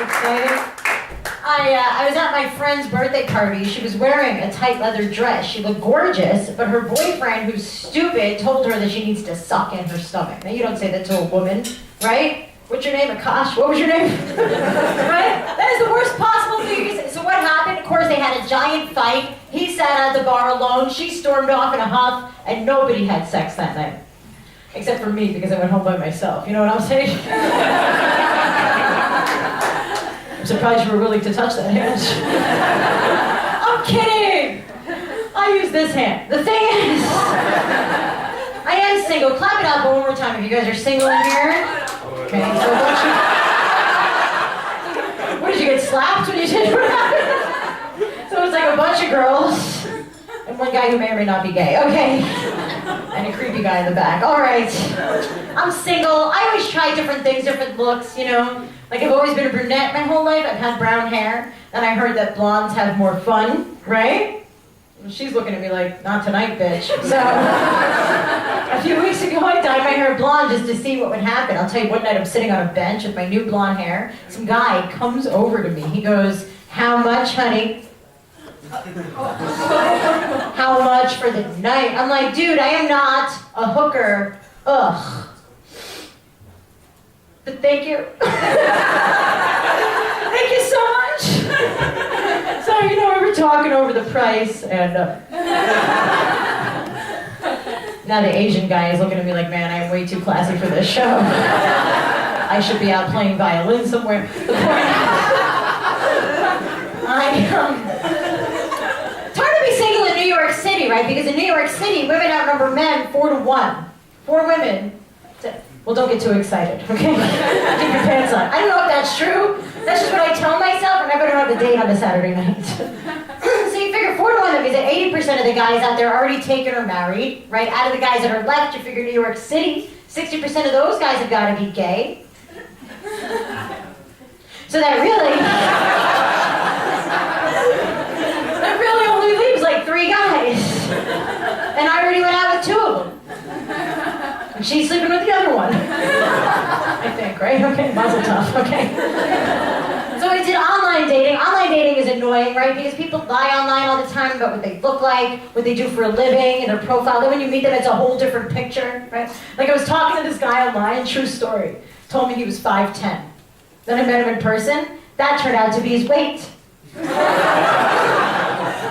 Excited? I was at my friend's birthday party. She was wearing a tight leather dress. She looked gorgeous, but her boyfriend, who's stupid, told her that she needs to suck in her stomach. Now, you don't say that to a woman, right? What's your name? Akash? What was your name? Right? That is the worst possible thing you can say. So what happened? Of course, they had a giant fight. He sat at the bar alone. She stormed off in a huff, and nobody had sex that night. Except for me, because I went home by myself. You know what I'm saying? I'm surprised you were willing to touch that hand. I'm kidding! I use this hand. The thing is, I am single. Clap it out one more time if you guys are single in here. Okay, so what did you get slapped when you did what happened? So it's like a bunch of girls and one guy who may or may not be gay. Okay. And a creepy guy in the back. All right. I'm single. I always try different things, different looks, you know. Like, I've always been a brunette my whole life. I've had brown hair. And I heard that blondes have more fun, right? And she's looking at me like, not tonight, bitch. So, a few weeks ago, I dyed my hair blonde just to see what would happen. I'll tell you, one night I'm sitting on a bench with my new blonde hair. Some guy comes over to me. He goes, "How much, honey?" "How much for the night?" I'm like, dude, I am not a hooker. Ugh. But thank you. Thank you so much. So, you know, we were talking over the price, and now the Asian guy is looking at me like, man, I am way too classy for this show. I should be out playing violin somewhere. The point it's hard to be single in New York City, right? Because in New York City, women outnumber men 4-1. 4 women. Well, don't get too excited, okay? Keep your pants on. I don't know if that's true. That's just what I tell myself, and I better have a date on a Saturday night. So you figure 4-1, that means that 80% of the guys out there are already taken or married, right? Out of the guys that are left, you figure New York City, 60% of those guys have got to be gay. So that really only leaves like 3 guys. And I already went out with 2 of them. And she's sleeping with the other one. I think, right? Okay, mazel tov, okay. So I did online dating. Online dating is annoying, right? Because people lie online all the time about what they look like, what they do for a living, and their profile. Then when you meet them, it's a whole different picture, right? Like I was talking to this guy online, true story. Told me he was 5'10". Then I met him in person. That turned out to be his weight.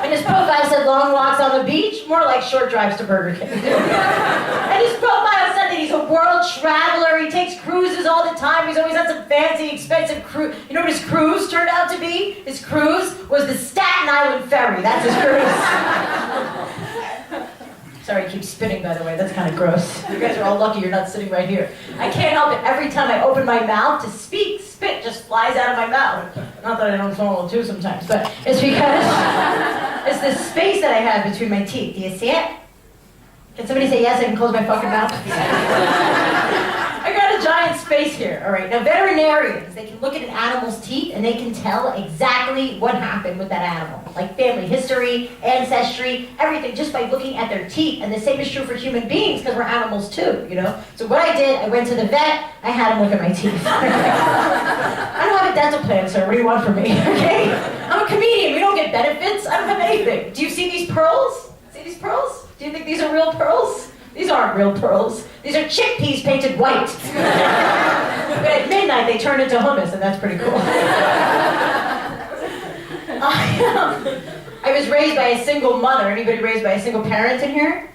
And his profile said long walks on the beach, more like short drives to Burger King. And his profile said that he's a world traveler, he takes cruises all the time, he's always on some fancy, expensive cruise. You know what his cruise turned out to be? His cruise was the Staten Island Ferry. That's his cruise. Sorry, I keep spitting, by the way. That's kind of gross. You guys are all lucky you're not sitting right here. I can't help it. Every time I open my mouth to speak, spit just flies out of my mouth. Not that I don't swallow too sometimes, but it's because it's the space that I have between my teeth. Do you see it? Can somebody say yes? I can close my fucking mouth. I got a giant space here. All right. Now, veterinarians, they can look at an animal's teeth and they can tell exactly what happened with that animal. Like family history, ancestry, everything, just by looking at their teeth. And the same is true for human beings because we're animals too, you know? So what I did, I went to the vet, I had him look at my teeth. I don't have a dental plan, sir. What do you want from me? Okay? I'm a comedian. We don't get benefits. I don't have anything. Do you see these pearls? See these pearls? Do you think these are real pearls? These aren't real pearls. These are chickpeas painted white. But at midnight, they turn into hummus, and that's pretty cool. I was raised by a single mother. Anybody raised by a single parent in here?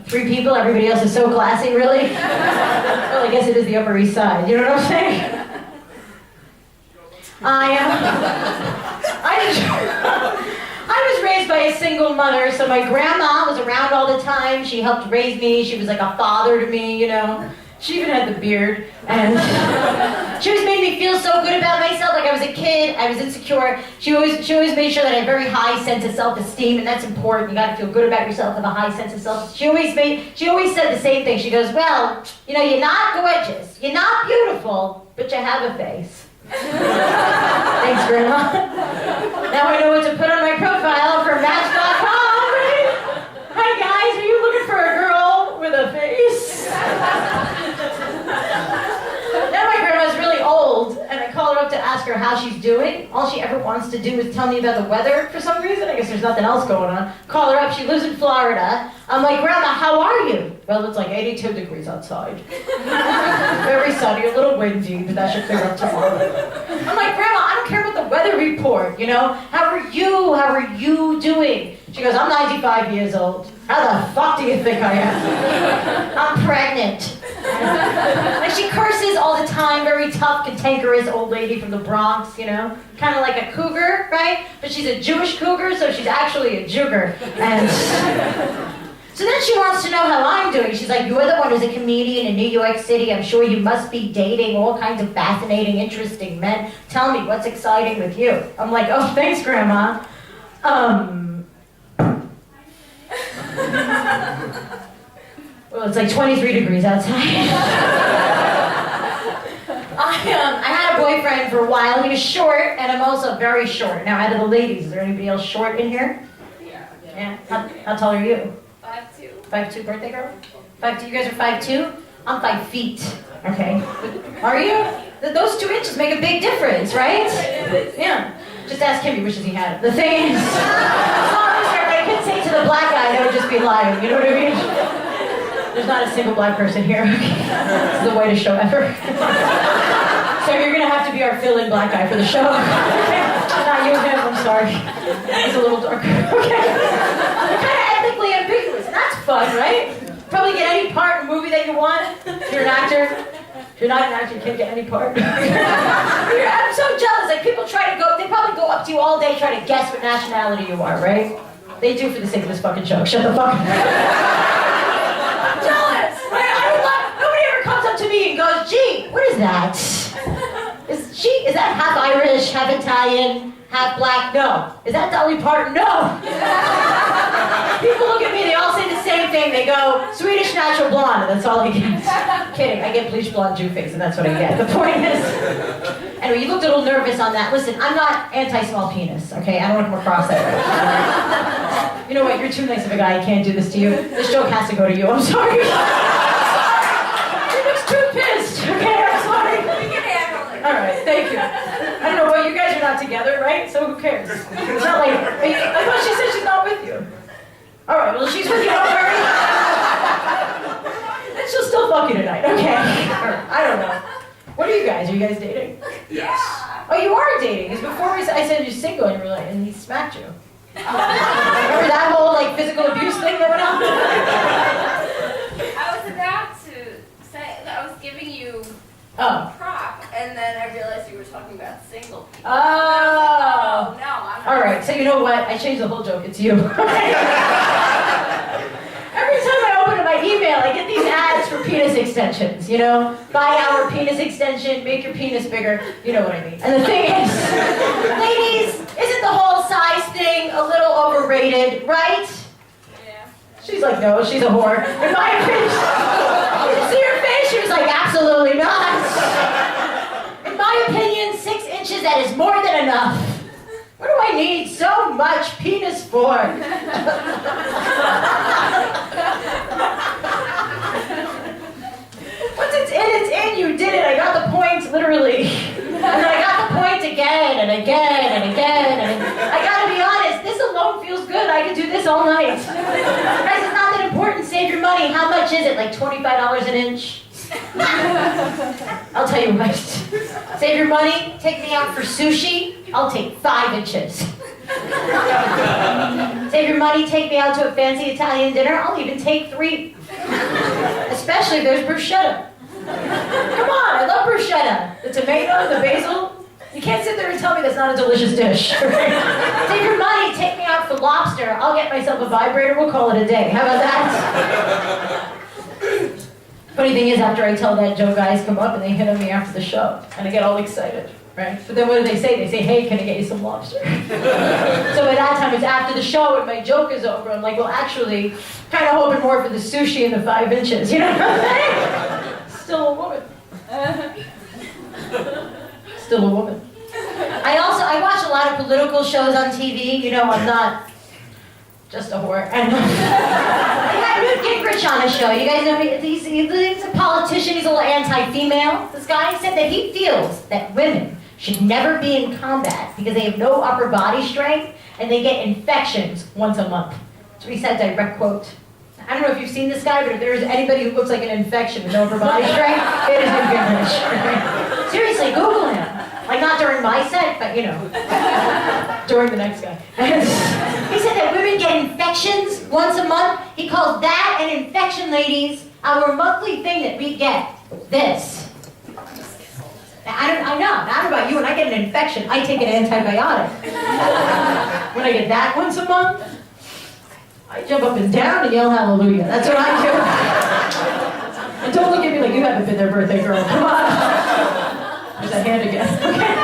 3 people, everybody else is so classy, really? Well, I guess it is the Upper East Side. You know what I'm saying? I was raised by a single mother, so my grandma was around all the time. She helped raise me. She was like a father to me, you know. She even had the beard. And she always made me feel so good about myself. Like I was a kid, I was insecure. She always made sure that I had a very high sense of self-esteem, and that's important. You gotta feel good about yourself, have a high sense of self. She always said the same thing. She goes, well, you know, you're not gorgeous, you're not beautiful, but you have a face. Thanks, Grandma. Now I know what to put on my profile for Match.com. Hi guys, are you looking for a girl with a face? Now my grandma's really old, and I call her up ask her how she's doing, all she ever wants to do is tell me about the weather for some reason. I guess there's nothing else going on. Call her up, she lives in Florida. I'm like, Grandma, how are you? Well, it's like 82 degrees outside. Very sunny, a little windy, but that should clear up tomorrow. I'm like, Grandma, I don't care about the weather report, you know? How are you? How are you doing? She goes, I'm 95 years old. How the fuck do you think I am? I'm pregnant. And she curses all the time, very tough, cantankerous old lady from the Bronx, you know? Kind of like a cougar, right? But she's a Jewish cougar, so she's actually a jugger. And so then she wants to know how I'm doing. She's like, you're the one who's a comedian in New York City. I'm sure you must be dating all kinds of fascinating, interesting men. Tell me, what's exciting with you? I'm like, oh, thanks, Grandma. Well, it's like 23 degrees outside. I had a boyfriend for a while. He was short, and I'm also very short. Now, out of the ladies, is there anybody else short in here? Yeah? How tall are you? 5'2". 5'2", birthday girl? 5'2", you guys are 5'2"? I'm 5 feet, okay? Are you? Those 2 inches make a big difference, right? Yeah. Just ask him, he wishes he had it. The thing is, I could say to the black guy, that would just be lying, you know what I mean? There's not a single black person here. This is the whitest show ever. So you're gonna have to be our fill-in black guy for the show. Not you, him, I'm sorry. He's a little darker. Okay. You're kind of ethnically ambiguous, and that's fun, right? Probably get any part in a movie that you want. If you're an actor. If you're not an actor, you can't get any part. I'm so jealous. Like, people try to go, they probably go up to you all day trying to guess what nationality you are, right? They do for the sake of this fucking show. Shut the fuck up. I'm jealous. Right? Nobody ever comes up to me and goes, gee, what is that? Is that half Irish, half Italian, half black? No. Is that Dolly Parton? No. People look at me, they all say the same thing. They go, Swedish natural blonde, and that's all I get. Kidding, I get bleached blonde Jew face, and that's what I get. The point is, anyway, you looked a little nervous on that. Listen, I'm not anti-small penis, okay? I don't want to come across that way. You know what, you're too nice of a guy, I can't do this to you. This joke has to go to you, I'm sorry. He looks too pissed, okay? I'm sorry. We can handle it. All right, thank you. I don't know, well, you guys are not together, right? So who cares? It's not like, I thought she said she's not with you. All right, well, she's with you, don't worry. Then she'll still fuck you tonight, okay? I don't know. What are you guys? Are you guys dating? Yes. Oh, you are dating. Because before I said you're single, and you were like, and he smacked you. Remember that whole, like, physical abuse thing that went on? I was about to say, I was giving you Oh. prop, and then I realized you were talking about single people. Oh. No, I'm not. All right, so you know what? I changed the whole joke. It's you. Every time I open up my email, I get these ads for penis extensions, you know? Buy our penis extension, make your penis bigger. You know what I mean. And the thing is, ladies, isn't the whole size thing a little overrated, right? Yeah. She's like, no, she's a whore. In my opinion, you see her face? She was like, absolutely not. In my opinion, 6 inches, that is more than enough. What do I need so much penis for? Once it's in, you did it. I got the point, literally. And then I got the point again and again and again. And I gotta be honest, this alone feels good. I could do this all night. Guys, it's not that important. Save your money. How much is it? Like $25 an inch? I'll tell you what. Save your money. Take me out for sushi. I'll take 5 inches. Save your money. Take me out to a fancy Italian dinner. I'll even take 3. Especially if there's bruschetta. Come on, I love bruschetta. The tomato, the basil. You can't sit there and tell me that's not a delicious dish. Save your money, take me out for lobster. I'll get myself a vibrator, we'll call it a day. How about that? Funny thing is, after I tell that joke, guys come up and they hit on me after the show. And I get all excited, right? But then what do they say? They say, hey, can I get you some lobster? So by that time, it's after the show and my joke is over. I'm like, well, actually, kind of hoping more for the sushi and the 5 inches. You know what I'm saying? Still a woman. Still a woman. I watch a lot of political shows on TV. You know, I'm not just a whore. I had Newt Gingrich on a show. You guys know he's a politician. He's a little anti-female. This guy said that he feels that women should never be in combat because they have no upper body strength and they get infections once a month. That's what he said, direct quote. I don't know if you've seen this guy, but if there's anybody who looks like an infection with no upper body strength, it is Newt Gingrich. Seriously, Google him. Like not during my set, but you know, during the next guy. He said that women get infections once a month. He calls that an infection, ladies. Our monthly thing that we get, this. I know, I don't know about you, when I get an infection, I take an antibiotic. When I get that once a month, I jump up and down and yell hallelujah. That's what I do. And don't look at me like you haven't been their birthday girl. Come on. There's that hand again. Okay.